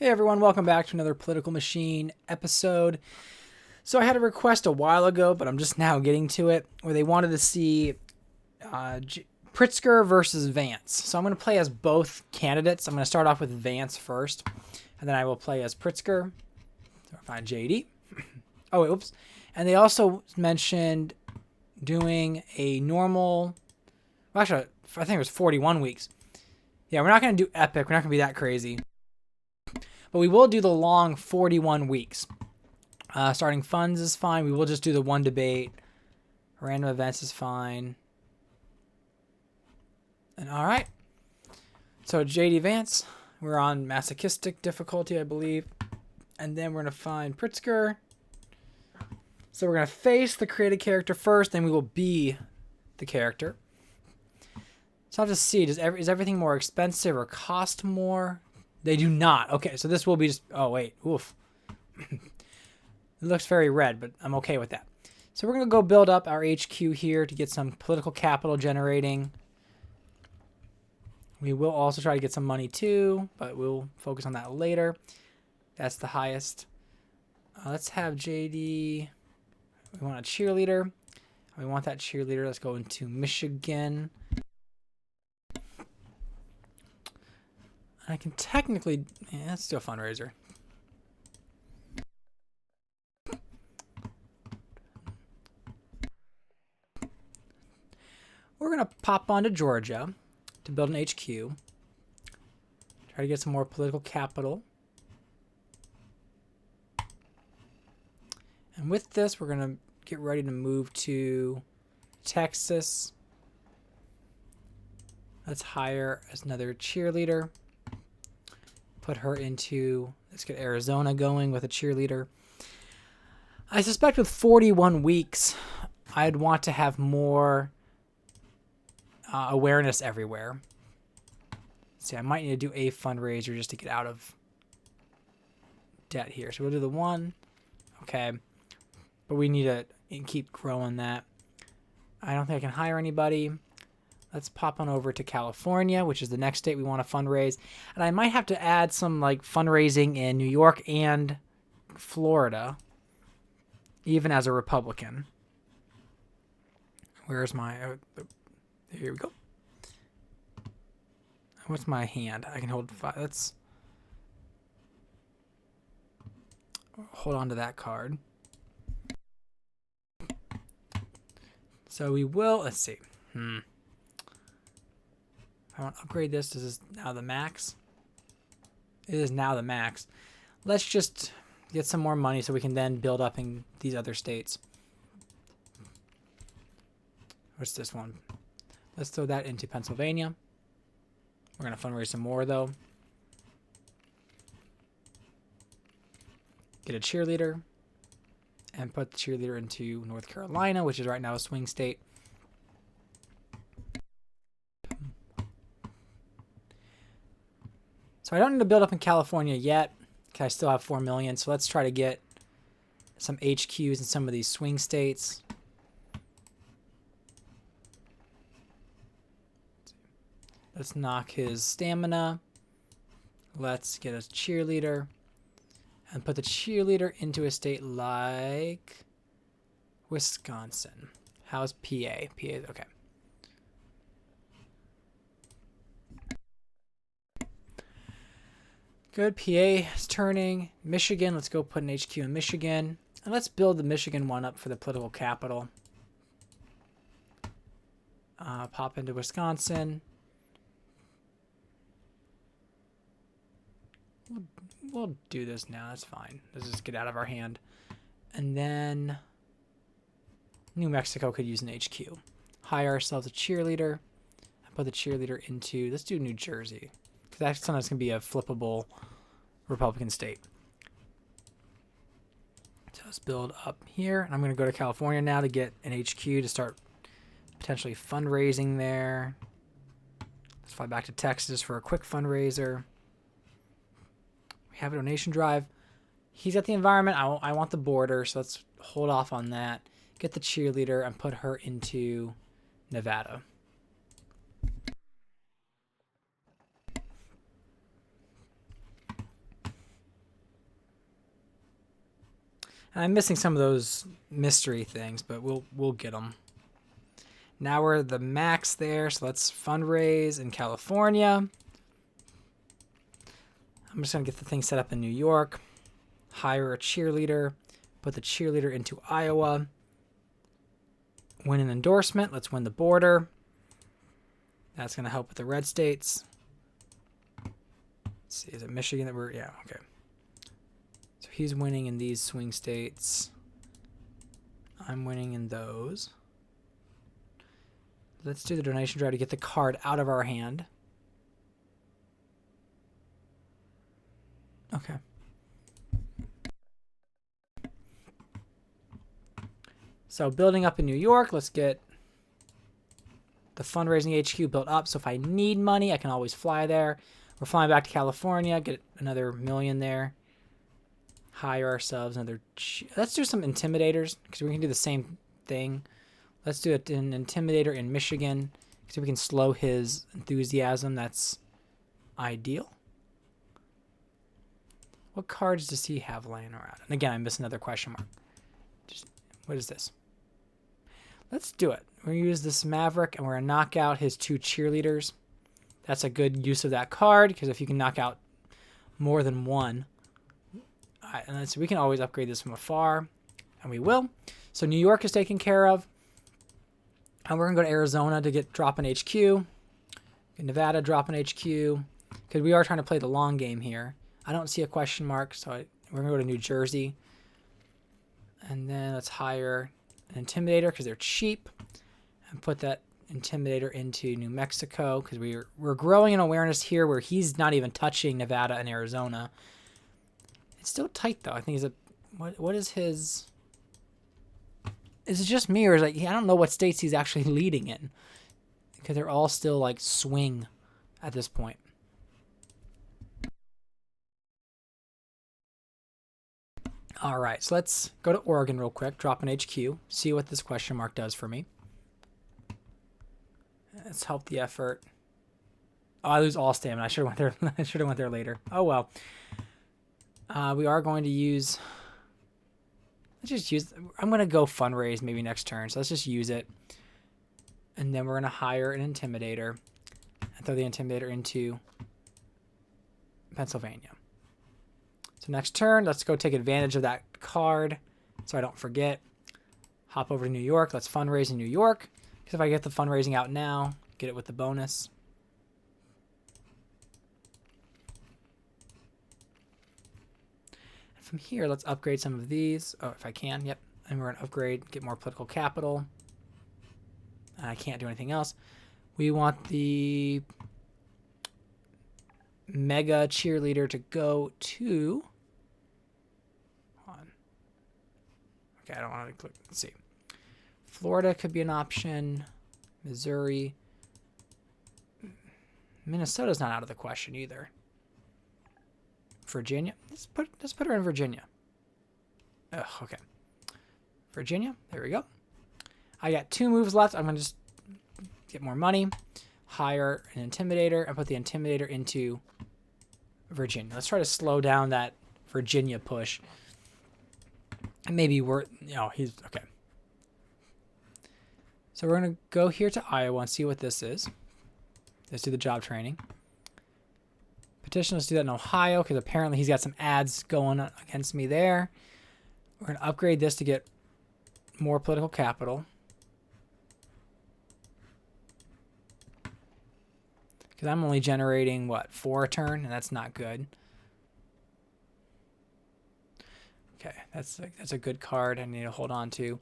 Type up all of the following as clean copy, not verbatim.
Hey everyone, welcome back to another Political Machine episode. So I had a request a while ago, but I'm just now getting to it, where they wanted to see Pritzker versus Vance. So I'm going to play as both candidates. I'm going to start off with Vance first, and then I will play as Pritzker. So I'll find JD. Oh, wait, oops. And they also mentioned doing a normal... Well, actually, I think it was 41 weeks. Yeah, we're not going to do epic. We're not going to be that crazy. But we will do the long 41 weeks. Starting funds is fine. We will just do the one debate. Random events is fine. And all right. So JD Vance, we're on masochistic difficulty, I believe. And then we're going to find Pritzker. So we're going to face the created character first, then we will be the character. So I'll have to see, is everything more expensive or cost more? They do not. Okay, so this will be just... Oh, wait. Oof. It looks very red, but I'm okay with that. So we're going to go build up our HQ here to get some political capital generating. We will also try to get some money too, but we'll focus on that later. That's the highest. Let's have JD... We want a cheerleader. We want that cheerleader. Let's go into Michigan. I can technically... Yeah, let's do a fundraiser. We're going to pop on to Georgia to build an HQ. Try to get some more political capital. And with this, we're going to get ready to move to Texas. Let's hire another cheerleader. Put her into... Let's get Arizona going with a cheerleader. I suspect with 41 weeks, I'd want to have more awareness everywhere. See, I might need to do a fundraiser just to get out of debt here. So we'll do the one. Okay. But we need to keep growing that. I don't think I can hire anybody. Let's pop on over to California, which is the next state we want to fundraise. And I might have to add some like fundraising in New York and Florida, even as a Republican. Where's my... here we go. What's my hand? I can hold 5. Let's hold on to that card. So we will... Let's see. I want to upgrade this. This is now the max. It is now the max. Let's just get some more money so we can then build up in these other states. What's this one? Let's throw that into Pennsylvania. We're going to fundraise some more, though. Get a cheerleader. And put the cheerleader into North Carolina, which is right now a swing state. So I don't need to build up in California yet, because I still have 4 million. So let's try to get some HQs in some of these swing states. Let's knock his stamina. Let's get a cheerleader. And put the cheerleader into a state like Wisconsin. How's PA? PA, okay. Good. PA is turning. Michigan. Let's go put an HQ in Michigan. And let's build the Michigan one up for the political capital. Pop into Wisconsin. We'll do this now. That's fine. Let's just get out of our hand. And then New Mexico could use an HQ. Hire ourselves a cheerleader. And put the cheerleader into... Let's do New Jersey. Because that sometimes can be a flippable Republican state. So let's build up here. And I'm going to go to California now to get an HQ to start potentially fundraising there. Let's fly back to Texas for a quick fundraiser. We have a donation drive. He's at the environment. I want the border, so let's hold off on that. Get the cheerleader and put her into Nevada. And I'm missing some of those mystery things, but we'll get them. Now we're the max there, so let's fundraise in California. I'm just going to get the thing set up in New York. Hire a cheerleader. Put the cheerleader into Iowa. Win an endorsement. Let's win the border. That's going to help with the red states. Let's see, is it Michigan that we're... Yeah, okay. So he's winning in these swing states. I'm winning in those. Let's do the donation drive to get the card out of our hand. Okay. So building up in New York, let's get the fundraising HQ built up. So if I need money, I can always fly there. We're flying back to California, get another $1 million there. Hire ourselves another... Let's do some intimidators, because we can do the same thing. Let's do an intimidator in Michigan, because we can slow his enthusiasm. That's ideal. What cards does he have laying around? And again, I missed another question mark. What is this? Let's do it. We're going to use this Maverick, and we're going to knock out his 2 cheerleaders. That's a good use of that card, because if you can knock out more than one... and so we can always upgrade this from afar, and we will. So New York is taken care of. And we're going to go to Arizona to drop an HQ. Get Nevada, drop an HQ. Because we are trying to play the long game here. I don't see a question mark, so we're going to go to New Jersey. And then let's hire an Intimidator because they're cheap. And put that Intimidator into New Mexico because we're growing in awareness here where he's not even touching Nevada and Arizona. It's still tight, though. I think he's a... What is his... Is it just me, or is it, I don't know what states he's actually leading in. Because they're all still, like, swing at this point. All right, so let's go to Oregon real quick, drop an HQ, see what this question mark does for me. Let's help the effort. Oh, I lose all stamina. I should have went there. I should have went there later. Oh well. We are going to use. Let's just use. I'm gonna go fundraise maybe next turn. So let's just use it, and then we're gonna hire an Intimidator, and throw the Intimidator into Pennsylvania. So next turn, let's go take advantage of that card, so I don't forget. Hop over to New York. Let's fundraise in New York. Because if I get the fundraising out now, get it with the bonus. And from here, let's upgrade some of these. Oh, if I can, yep. And we're going to upgrade, get more political capital. I can't do anything else. We want the mega cheerleader to go to... Hold on. Okay, I don't want to click. Let's see. Florida could be an option. Missouri. Minnesota's not out of the question either. Virginia. Let's put her in Virginia. Ugh, okay. Virginia. There we go. I got 2 moves left. I'm going to just get more money. Hire an Intimidator and put the Intimidator into Virginia. Let's try to slow down that Virginia push. And maybe he's okay. So we're going to go here to Iowa and see what this is. Let's do the job training. Petition, let's do that in Ohio because apparently he's got some ads going against me there. We're going to upgrade this to get more political capital. Because I'm only generating, what, 4 a turn? And that's not good. Okay, that's a good card I need to hold on to.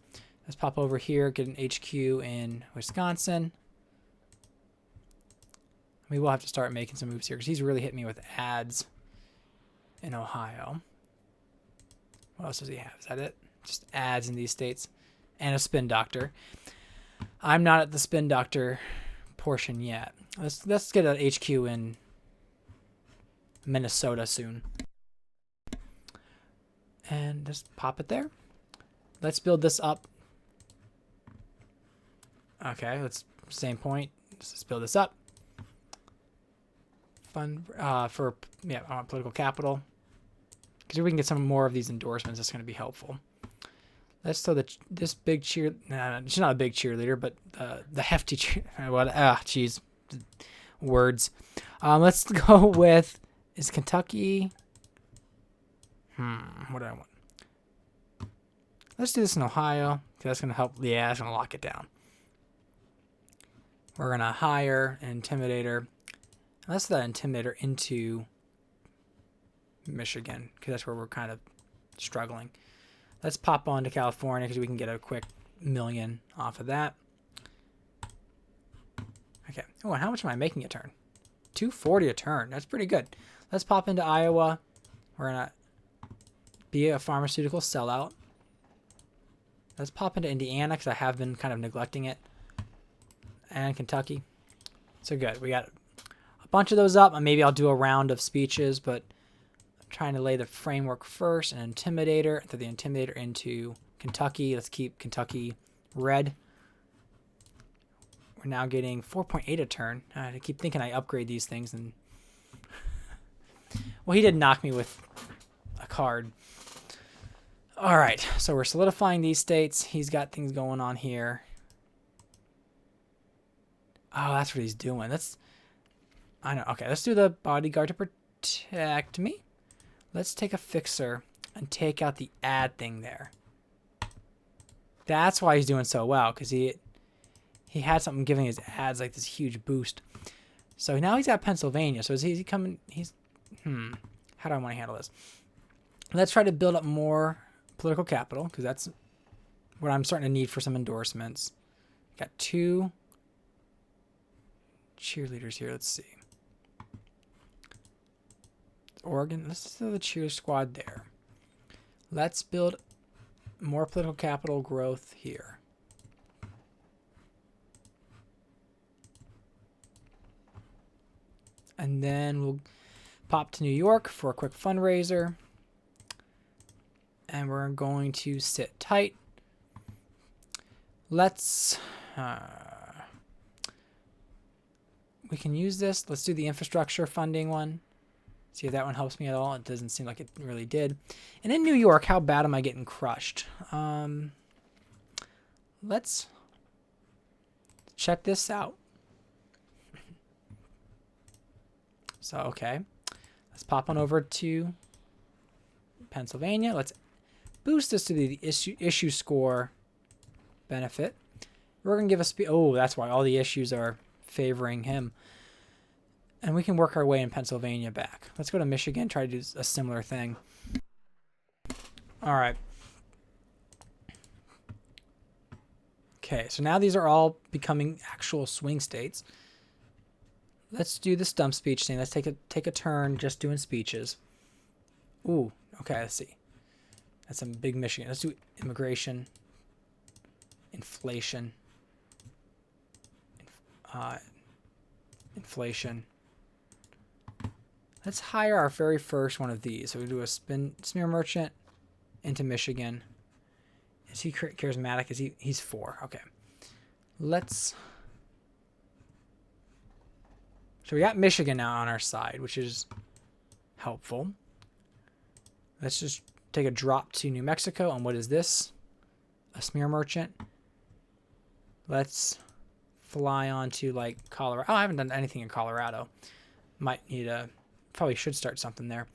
Let's pop over here, get an HQ in Wisconsin. We will have to start making some moves here because he's really hit me with ads in Ohio. What else does he have? Is that it? Just ads in these states. And a spin doctor. I'm not at the spin doctor portion yet. Let's get an HQ in Minnesota soon. And just pop it there. Let's build this up. Okay, same point. Let's build this up. Fun I want political capital. Because if we can get some more of these endorsements, that's going to be helpful. Let's throw this big cheer. Nah, she's not a big cheerleader, but the hefty cheer. What? Jeez, words. Let's go with is Kentucky. What do I want? Let's do this in Ohio. That's gonna help. Yeah, that's gonna lock it down. We're gonna hire an intimidator. Let's throw that intimidator into Michigan because that's where we're kind of struggling. Let's pop on to California because we can get a quick million off of that. Okay. Oh, and how much am I making a turn? 240 a turn. That's pretty good. Let's pop into Iowa. We're going to be a pharmaceutical sellout. Let's pop into Indiana because I have been kind of neglecting it. And Kentucky. So good. We got a bunch of those up. And maybe I'll do a round of speeches, but trying to lay the framework first. An intimidator. Throw the intimidator into Kentucky. Let's keep Kentucky red. We're now getting 4.8 a turn. I keep thinking I upgrade these things. And well, he did knock me with a card. All right. So we're solidifying these states. He's got things going on here. Oh, that's what he's doing. I know. Okay, let's do the bodyguard to protect me. Let's take a fixer and take out the add thing there. That's why he's doing so well, because he had something giving his ads like this huge boost. So now he's got Pennsylvania. So is he coming? How do I want to handle this? Let's try to build up more political capital, because that's what I'm starting to need for some endorsements. Got 2 cheerleaders here. Let's see. Oregon. Let's do the cheer squad there. Let's build more political capital growth here. And then we'll pop to New York for a quick fundraiser. And we're going to sit tight. Let's... we can use this. Let's do the infrastructure funding one. See if that one helps me at all. It doesn't seem like it really did. And in New York, how bad am I getting crushed? Let's check this out. So, okay. Let's pop on over to Pennsylvania. Let's boost this to the issue score benefit. We're going to give us... Oh, that's why all the issues are favoring him. And we can work our way in Pennsylvania back. Let's go to Michigan, try to do a similar thing. All right. Okay, so now these are all becoming actual swing states. Let's do the stump speech thing. Let's take a turn just doing speeches. Ooh, okay, let's see. That's some big Michigan. Let's do immigration, inflation, inflation. Let's hire our very first one of these. So we do a smear merchant into Michigan. Is he charismatic? He's 4. Okay. So we got Michigan now on our side, which is helpful. Let's just take a drop to New Mexico. And what is this? A smear merchant. Let's fly on to like Colorado. Oh, I haven't done anything in Colorado. Might need probably should start something there.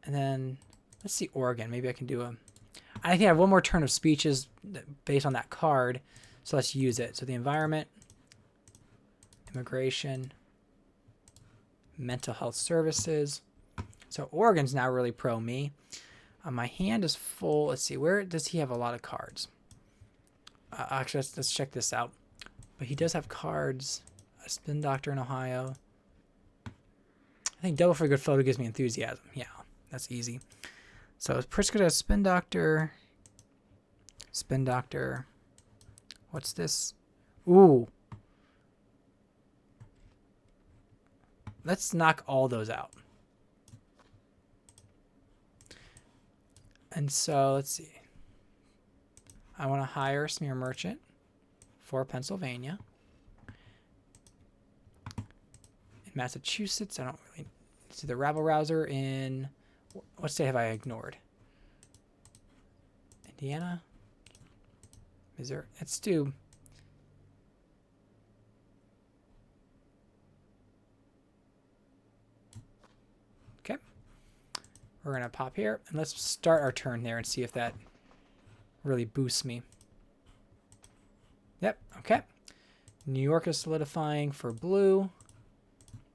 And then let's see Oregon. Maybe I can do I think I have one more turn of speeches based on that card. So let's use it. So the environment, immigration, mental health services. So Oregon's now really pro me. My hand is full. Let's see. Where does he have a lot of cards? Actually, let's check this out. But he does have cards. A spin doctor in Ohio. I think double for a good photo gives me enthusiasm. Yeah, that's easy. So Pritzker does spin doctor. Spin doctor. What's this? Ooh. Let's knock all those out. And so let's see. I want to hire a smear merchant for Pennsylvania. In Massachusetts, I don't really see the rabble rouser in what state have I ignored? Indiana. Missouri. Let's do. Okay. We're going to pop here. And let's start our turn there and see if that really boosts me. Yep. Okay. New York is solidifying for blue.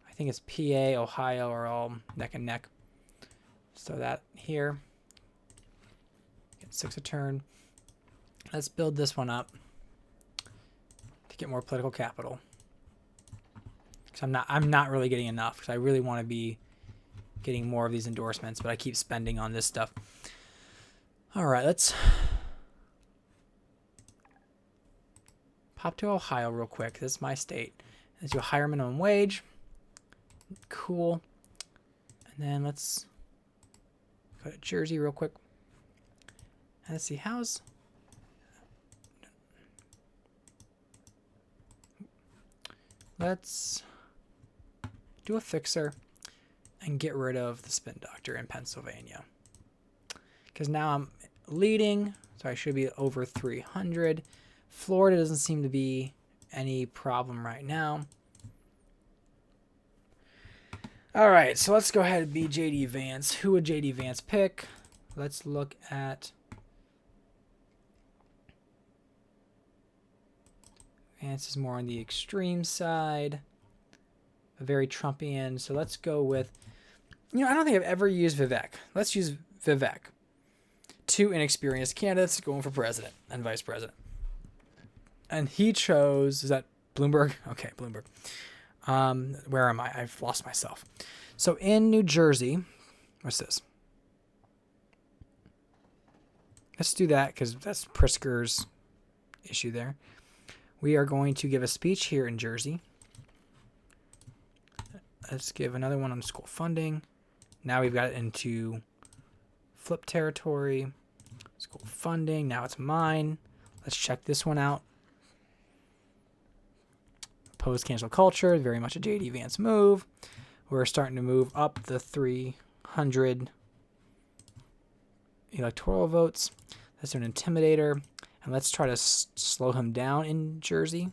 I think it's PA, Ohio are all neck and neck. So that here. Get 6 a turn. Let's build this one up to get more political capital. Because I'm not really getting enough. Because I really want to be getting more of these endorsements, but I keep spending on this stuff. All right, let's pop to Ohio real quick. This is my state. Let's do a higher minimum wage. Cool. And then let's go to Jersey real quick. And let's see, how's... Let's do a fixer and get rid of the spin doctor in Pennsylvania. Because now I'm leading, so I should be over 300. Florida doesn't seem to be any problem right now. All right, so let's go ahead and be JD Vance. Who would JD Vance pick? Let's look at... Vance is more on the extreme side. A very Trumpian. So let's go with... You know, I don't think I've ever used Vivek. Let's use Vivek. 2 inexperienced candidates going for president and vice president. And he chose... Is that Bloomberg? Okay, Bloomberg. Where am I? I've lost myself. So in New Jersey... What's this? Let's do that because that's Pritzker's issue there. We are going to give a speech here in Jersey. Let's give another one on school funding. Now we've got it into flip territory. School funding. Now it's mine. Let's check this one out. Oppose cancel culture. Very much a JD Vance move. We're starting to move up the 300 electoral votes. Let's do an intimidator. And let's try to slow him down in Jersey.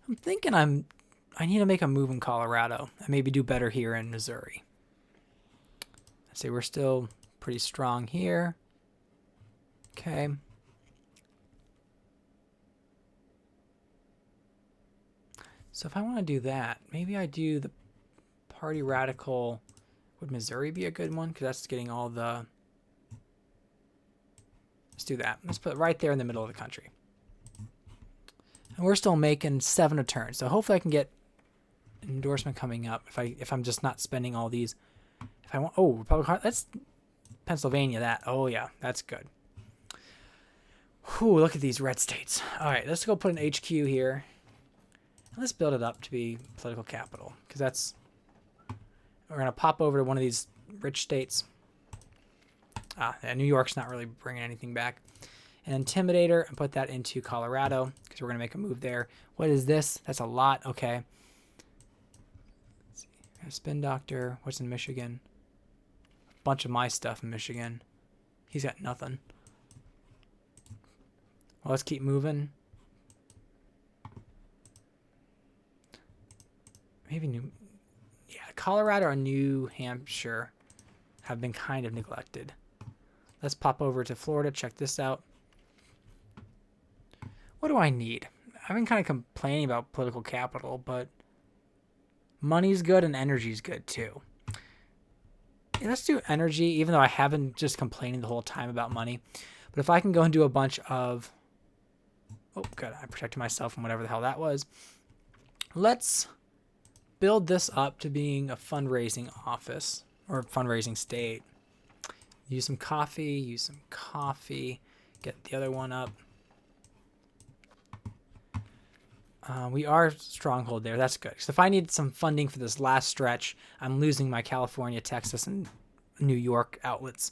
I'm thinking I need to make a move in Colorado and maybe do better here in Missouri. I'd say we're still pretty strong here. Okay. So if I want to do that, maybe I do the party radical. Would Missouri be a good one? Because that's getting all the... Let's do that. Let's put it right there in the middle of the country. And we're still making 7 a turn. So hopefully I can get an endorsement coming up if I'm just not spending all these. If I want... Oh, Republican... That's Pennsylvania, that. Oh, yeah. That's good. Whew, look at these red states. All right, let's go put an HQ here. And let's build it up to be political capital. Because that's... We're going to pop over to one of these rich states. Yeah, New York's not really bringing anything back. An intimidator and put that into Colorado because we're going to make a move there. What is this? That's a lot. Okay. Let's see. A spin doctor. What's in Michigan? A bunch of my stuff in Michigan. He's got nothing. Well, let's keep moving. Maybe New... Yeah, Colorado or New Hampshire have been kind of neglected. Let's pop over to Florida. Check this out. What do I need? I've been kind of complaining about political capital, but money's good and energy's good too. Yeah, let's do energy, even though I haven't just complaining the whole time about money. But if I can go and do a bunch of... Oh, good. I protected myself from whatever the hell that was. Let's build this up to being a fundraising office or fundraising state. Use some coffee, get the other one up. We are stronghold there. That's good. So if I need some funding for this last stretch, I'm losing my California, Texas, and New York outlets.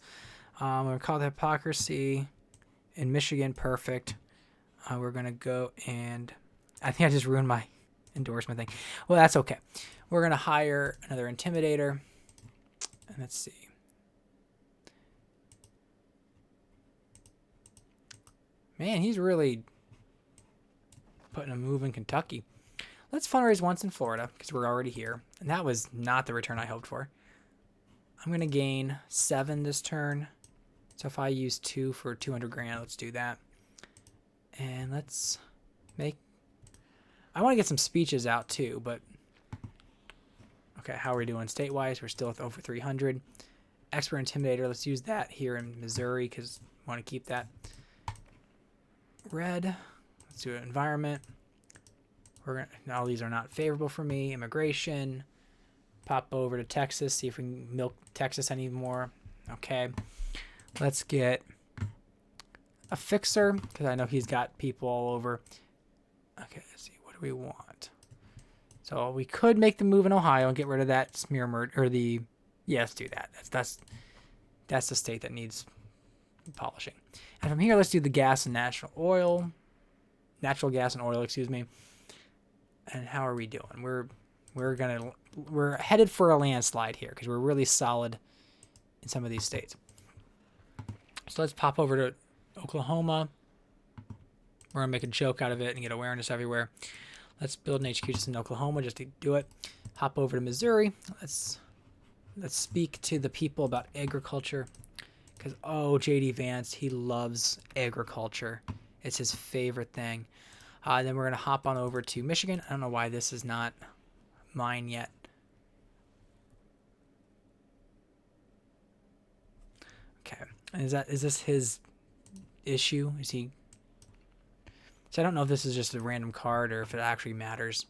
We're going to call it hypocrisy. In Michigan, perfect. We're going to go and... I think I just ruined my endorsement thing. Well, that's okay. We're going to hire another intimidator. And let's see. Man, he's really putting a move in Kentucky. Let's fundraise once in Florida because we're already here. And that was not the return I hoped for. I'm going to gain 7 this turn. So if I use 2 for 200 grand, let's do that. And let's make... I want to get some speeches out too, but... Okay, how are we doing state-wise? We're still at over 300. Expert Intimidator, let's use that here in Missouri because I want to keep that. Red, let's do environment. We're gonna, all these are not favorable for me. Immigration, pop over to Texas, see if we can milk Texas any more. Okay, let's get a fixer because I know he's got people all over. Okay, let's see, what do we want? So we could make the move in Ohio and get rid of that smear merge, or the, yeah, let's do that. That's the state that needs polishing. And from here, let's do the gas and natural gas and oil, excuse me. And how are we doing? We're headed for a landslide here because we're really solid in some of these states. So let's pop over to Oklahoma. We're gonna make a joke out of it and get awareness everywhere. Let's build an HQ just in Oklahoma just to do it. Hop over to Missouri. Let's speak to the people about agriculture. Because, oh, JD Vance, he loves agriculture. It's his favorite thing. Then we're going to hop on over to Michigan. I don't know why this is not mine yet. Okay. And is this his issue? Is he... So I don't know if this is just a random card or if it actually matters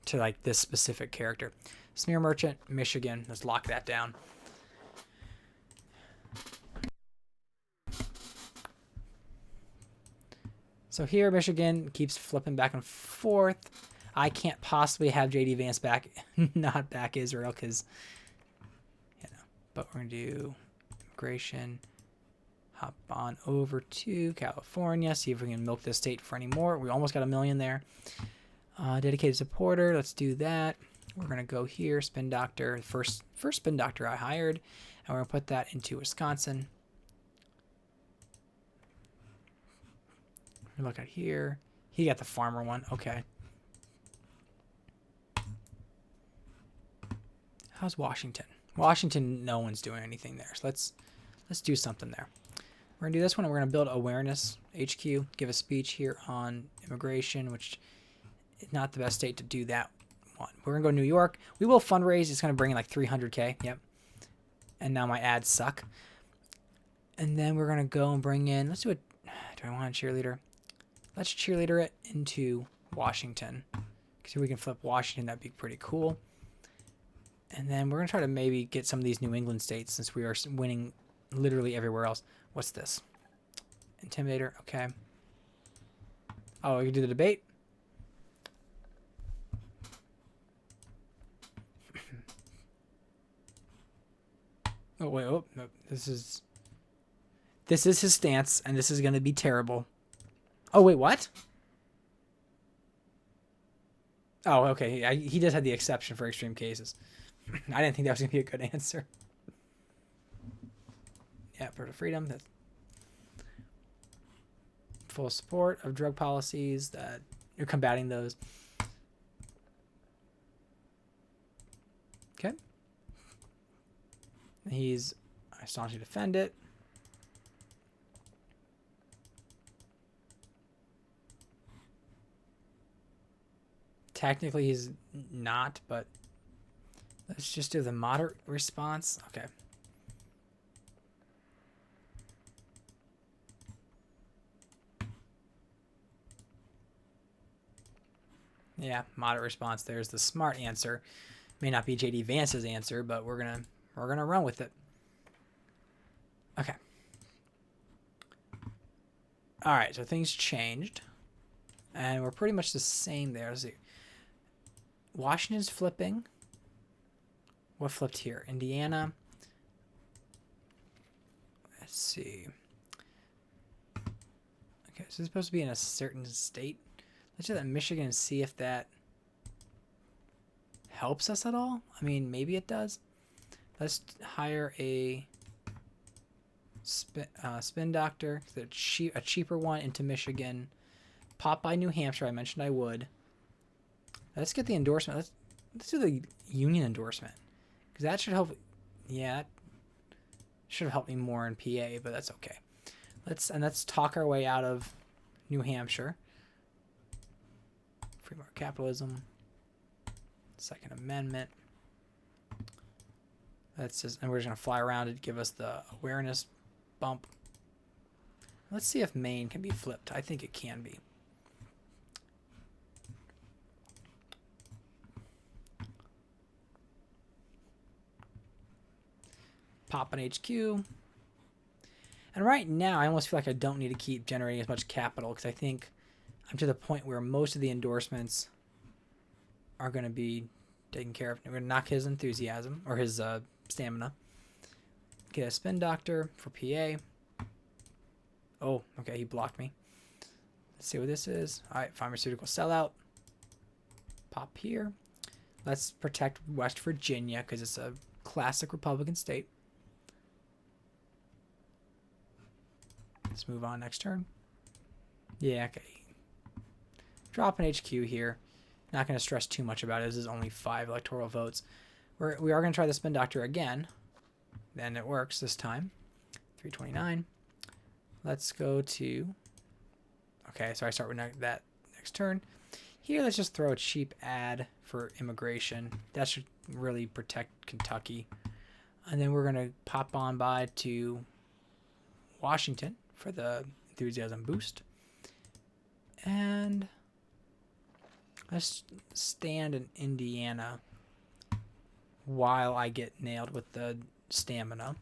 to like this specific character. Smear Merchant, Michigan. Let's lock that down. So here, Michigan keeps flipping back and forth. I can't possibly have JD Vance back, not back Israel, because, you know. But we're going to do immigration. Hop on over to California. See if we can milk this state for any more. We almost got 1 million there. Dedicated supporter. Let's do that. We're going to go here. Spin Doctor. First Spin Doctor I hired. And we're going to put that into Wisconsin. Look at here. He got the farmer one. Okay. How's Washington? Washington, no one's doing anything there. So let's do something there. We're going to do this one, and we're going to build awareness HQ, give a speech here on immigration, which is not the best state to do that one. We're going to go to New York. We will fundraise. It's going to bring in like 300K. Yep. And now my ads suck. And then we're going to go and bring in, let's do it. Do I want a cheerleader? Let's cheerleader it into Washington. Because if we can flip Washington, that'd be pretty cool. And then we're going to try to maybe get some of these New England states since we are winning literally everywhere else. What's this? Intimidator. Okay. Oh, we can do the debate. Oh, wait. Oh, no. This is his stance, and this is going to be terrible. Oh, wait, what? Oh, okay. He does have the exception for extreme cases. I didn't think that was going to be a good answer. Yeah, Bird of Freedom. That's full support of drug policies that you're combating those. Okay. He's staunchly defend it. Technically, he's not, but let's just do the moderate response. Okay. Yeah, moderate response. There's the smart answer. May not be JD Vance's answer, but we're gonna run with it. Okay. All right, so things changed, and we're pretty much the same there. Let's see. Washington's flipping. What flipped here? Indiana. Let's see. Okay, so it's supposed to be in a certain state. Let's do that in Michigan and see if that helps us at all. I mean, maybe it does. Let's hire a Spin Doctor, a cheaper one into Michigan. Pop by New Hampshire. I mentioned I would. Let's get the endorsement. Let's do the union endorsement, because that should help. Yeah, that should have helped me more in PA, but that's okay. Let's talk our way out of New Hampshire. Free market capitalism. Second Amendment. That's just, and we're just gonna fly around and give us the awareness bump. Let's see if Maine can be flipped. I think it can be. Pop an HQ. And right now, I almost feel like I don't need to keep generating as much capital, because I think I'm to the point where most of the endorsements are going to be taken care of. We're going to knock his enthusiasm, or his stamina. Get a Spin Doctor for PA. Oh, okay, he blocked me. Let's see what this is. All right, pharmaceutical sellout. Pop here. Let's protect West Virginia, because it's a classic Republican state. Let's move on next turn. Yeah, okay. Drop an HQ here. Not going to stress too much about it. This is only 5 electoral votes. We are going to try the Spin Doctor again. Then it works this time. 329. Let's go to... Okay, so I start with that next turn. Here, let's just throw a cheap ad for immigration. That should really protect Kentucky. And then we're going to pop on by to Washington for the enthusiasm boost. And let's stand in Indiana while I get nailed with the stamina.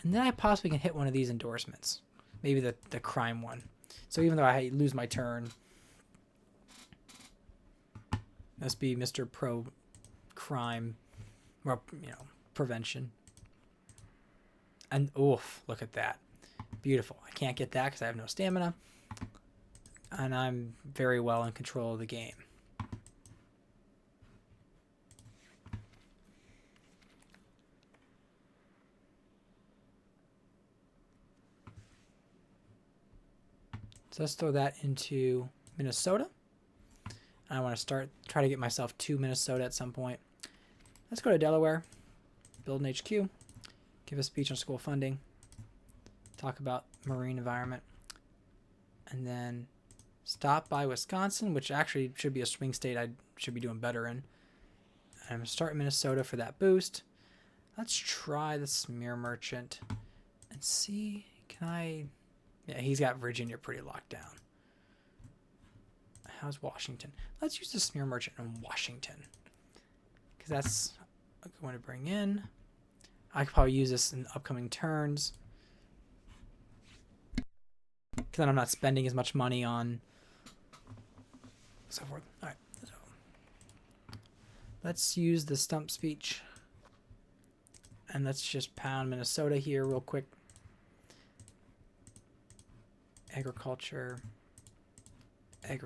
And then I possibly can hit one of these endorsements. Maybe the crime one. So even though I lose my turn, must be Mr. Pro Crime, or, prevention. And oof, look at that. Beautiful. I can't get that because I have no stamina. And I'm very well in control of the game. So let's throw that into Minnesota. I want to try to get myself to Minnesota at some point. Let's go to Delaware, build an HQ, give a speech on school funding, talk about marine environment, and then stop by Wisconsin, which actually should be a swing state I should be doing better in. And I'm going to start Minnesota for that boost. Let's try the Smear Merchant and see, can I... Yeah, he's got Virginia pretty locked down. How's Washington? Let's use the Smear Merchant in Washington, because that's a good one to bring in. I could probably use this in upcoming turns, because then I'm not spending as much money on so forth. All right, so let's use the stump speech, and let's just pound Minnesota here real quick. Agriculture. And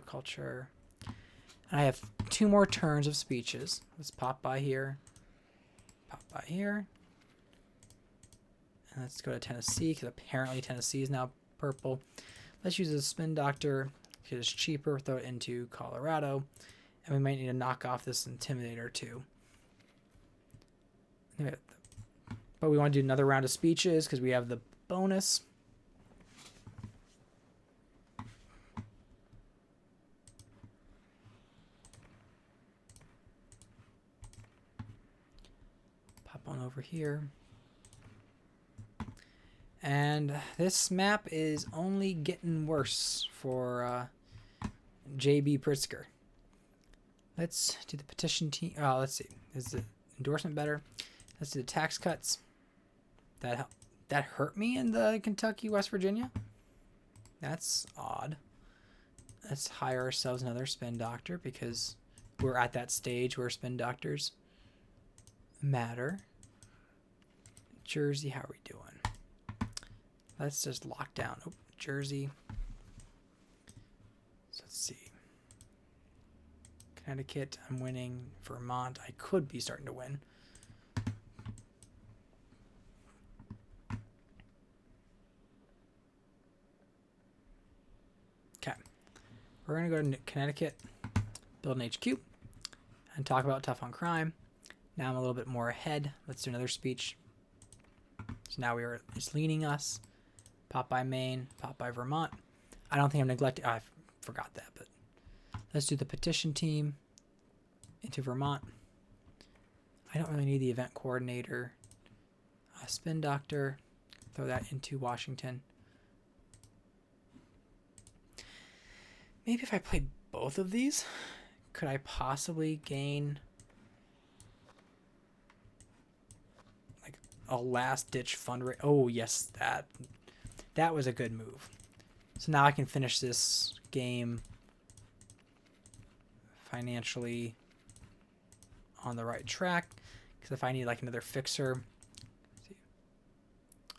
I have 2 more turns of speeches. Let's pop by here. And let's go to Tennessee, because apparently Tennessee is now purple. Let's use a Spin Doctor, because it's cheaper. Throw it into Colorado. And we might need to knock off this Intimidator too. But we want to do another round of speeches, because we have the bonus. On over here, and this map is only getting worse for JB Pritzker. Let's do the petition team. Let's see, is the endorsement better? Let's do the tax cuts. That hurt me in the Kentucky, West Virginia. That's odd. Let's hire ourselves another Spin Doctor, because we're at that stage where Spin Doctors matter. Jersey, how are we doing? Let's just lock down. Oh, Jersey. So let's see. Connecticut, I'm winning. Vermont, I could be starting to win. We're going to go to Connecticut, build an HQ, and talk about tough on crime. Now I'm a little bit more ahead. Let's do another speech. So now it's leaning us. Pop by Maine, pop by Vermont. I don't think I'm neglecting. I forgot that, but let's do the petition team into Vermont. I don't really need the event coordinator. Spin doctor, throw that into Washington. Maybe if I play both of these, could I possibly gain like a last ditch fundraiser? Oh yes, that was a good move. So now I can finish this game financially on the right track. Because if I need like another fixer,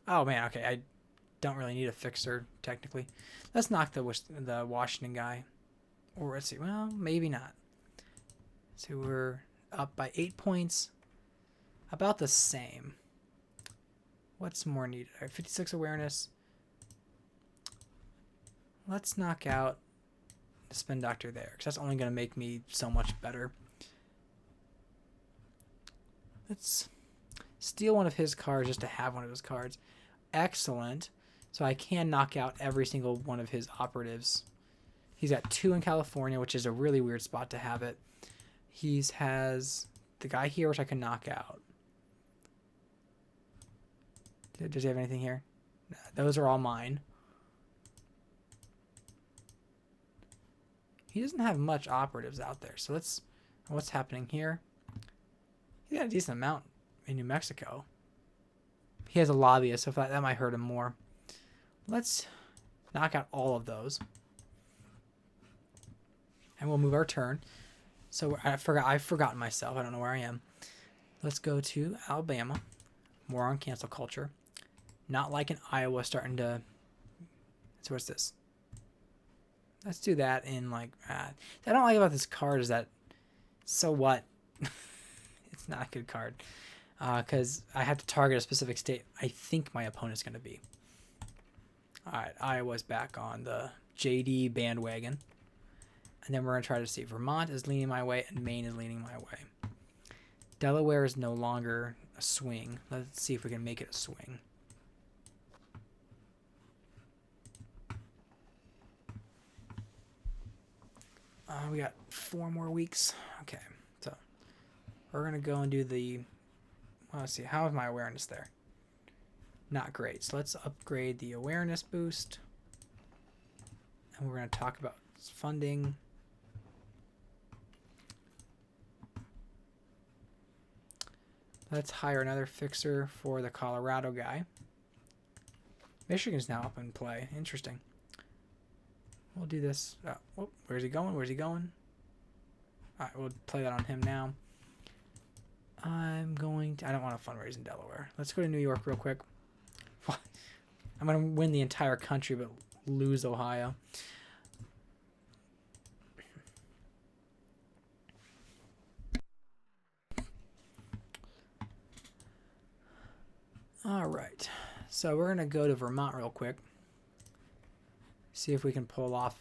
oh man, okay, I don't really need a fixer technically. Let's knock the Washington guy, or let's see, well maybe not. So we're up by 8 points, about the same. What's more needed? 56 awareness. Let's knock out the spin doctor there, because that's only going to make me so much better. Let's steal one of his cards just to have one of his cards. Excellent. So I can knock out every single one of his operatives. He's got 2 in California, which is a really weird spot to have it. He has the guy here, which I can knock out. Does he have anything here? No, those are all mine. He doesn't have much operatives out there. So what's happening here? He got a decent amount in New Mexico. He has a lobbyist, so that might hurt him more. Let's knock out all of those. And we'll move our turn. So I've forgotten myself. I don't know where I am. Let's go to Alabama. More on cancel culture. Not like in Iowa starting to... So what's this? Let's do that in like... I don't like about this card is that... So what? It's not a good card. Because I have to target a specific state I think my opponent's going to be. Alright, Iowa's back on the JD bandwagon. And then we're going to try to see. Vermont is leaning my way, and Maine is leaning my way. Delaware is no longer a swing. Let's see if we can make it a swing. We got 4 more weeks. Okay, so we're going to go and do the... Well, let's see. How is my awareness there? Not great. So let's upgrade the awareness boost. And we're going to talk about funding. Let's hire another fixer for the Colorado guy. Michigan's now up in play. Interesting. We'll do this. Oh, where's he going? Where's he going? All right, we'll play that on him now. I don't want to fundraise in Delaware. Let's go to New York real quick. I'm going to win the entire country, but lose Ohio. All right. So we're going to go to Vermont real quick. See if we can pull off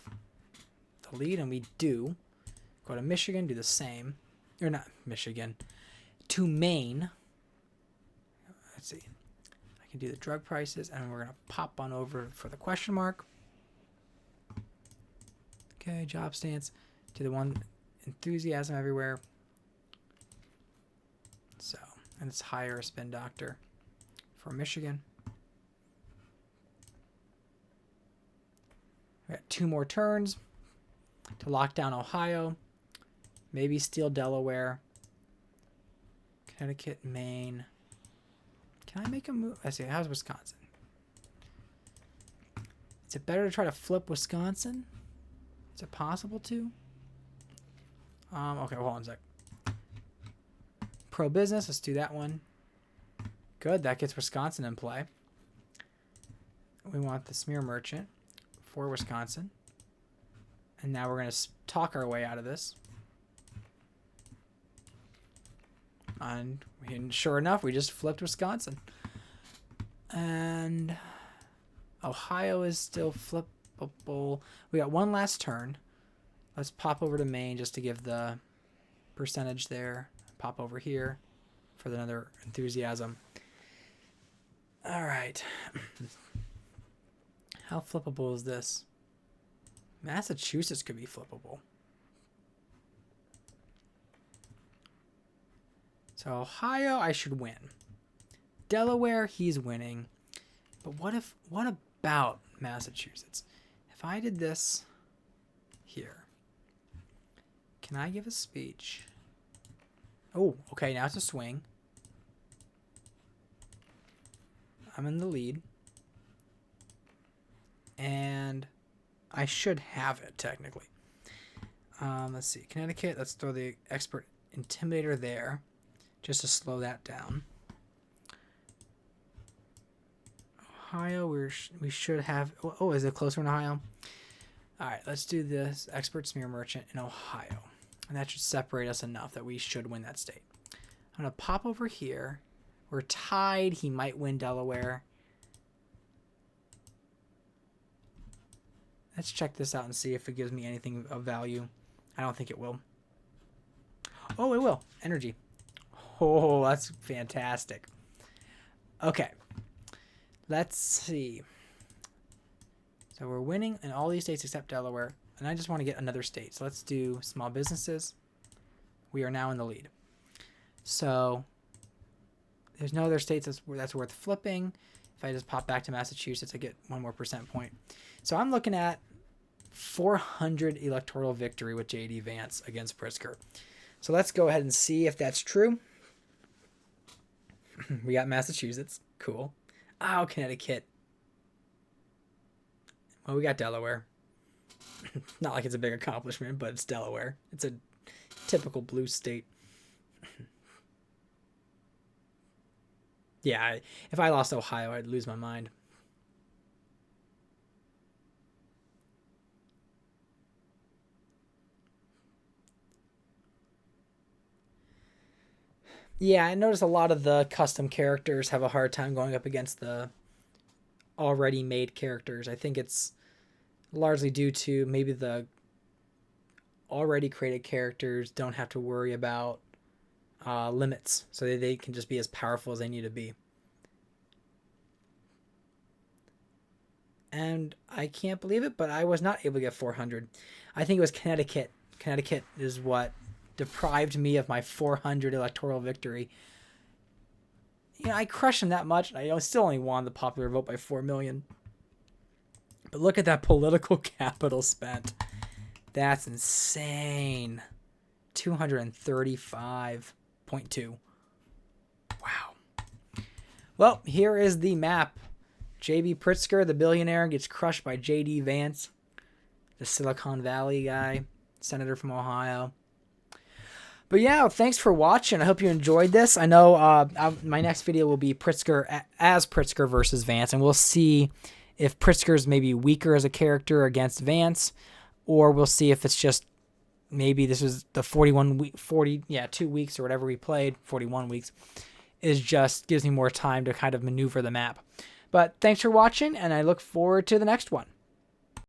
the lead, and we do. Go to Michigan, do the same. Or not Michigan. To Maine. Let's see. I can do the drug prices, and we're going to pop on over for the question mark. Okay, job stance. Do the one enthusiasm everywhere. So, and let's hire a spin doctor for Michigan. We got 2 more turns to lock down Ohio. Maybe steal Delaware. Connecticut, Maine. Can I make a move? Let's see. How's Wisconsin? Is it better to try to flip Wisconsin? Is it possible to? Okay, hold on a sec. Pro business. Let's do that one. Good. That gets Wisconsin in play. We want the smear merchant for Wisconsin. And now we're going to talk our way out of this. And sure enough, we just flipped Wisconsin. And Ohio is still flippable. We got one last turn. Let's pop over to Maine just to give the percentage there. Pop over here for another enthusiasm. All right. How flippable is this? Massachusetts could be flippable. So Ohio, I should win. Delaware, he's winning. But what about Massachusetts? If I did this here, can I give a speech? Oh, okay, now it's a swing. I'm in the lead. And I should have it, technically. Let's see. Connecticut, let's throw the expert intimidator there just to slow that down. Ohio, we should have... Oh, is it closer in Ohio? All right, let's do this expert smear merchant in Ohio. And that should separate us enough that we should win that state. I'm going to pop over here. We're tied. He might win Delaware. Let's check this out and see if it gives me anything of value. I don't think it will. Oh, it will. Energy. Oh, that's fantastic. Okay. Let's see. So we're winning in all these states except Delaware. And I just want to get another state. So let's do small businesses. We are now in the lead. So there's no other states that's worth flipping. If I just pop back to Massachusetts, I get 1 more percent point. So I'm looking at 400 electoral victory with J.D. Vance against Pritzker. So let's go ahead and see if that's true. We got Massachusetts. Cool. Oh, Connecticut. Well, we got Delaware. Not like it's a big accomplishment, but it's Delaware. It's a typical blue state. Yeah, if I lost Ohio, I'd lose my mind. Yeah, I noticed a lot of the custom characters have a hard time going up against the already made characters. I think it's largely due to maybe the already created characters don't have to worry about limits, so they can just be as powerful as they need to be. And I can't believe it, but I was not able to get 400. I think it was Connecticut. Connecticut is what deprived me of my 400 electoral victory. You know, I crushed them that much. I still only won the popular vote by 4 million. But look at that political capital spent. That's insane. 235.2. Wow. Well, here is the map. J.B. Pritzker, the billionaire, gets crushed by J.D. Vance, the Silicon Valley guy, senator from Ohio. But yeah, thanks for watching. I hope you enjoyed this. I know my next video will be Pritzker as Pritzker versus Vance, and we'll see if Pritzker's maybe weaker as a character against Vance, or we'll see if it's just maybe this was the 2 weeks or whatever we played, 41 weeks, is just gives me more time to kind of maneuver the map. But thanks for watching, and I look forward to the next one.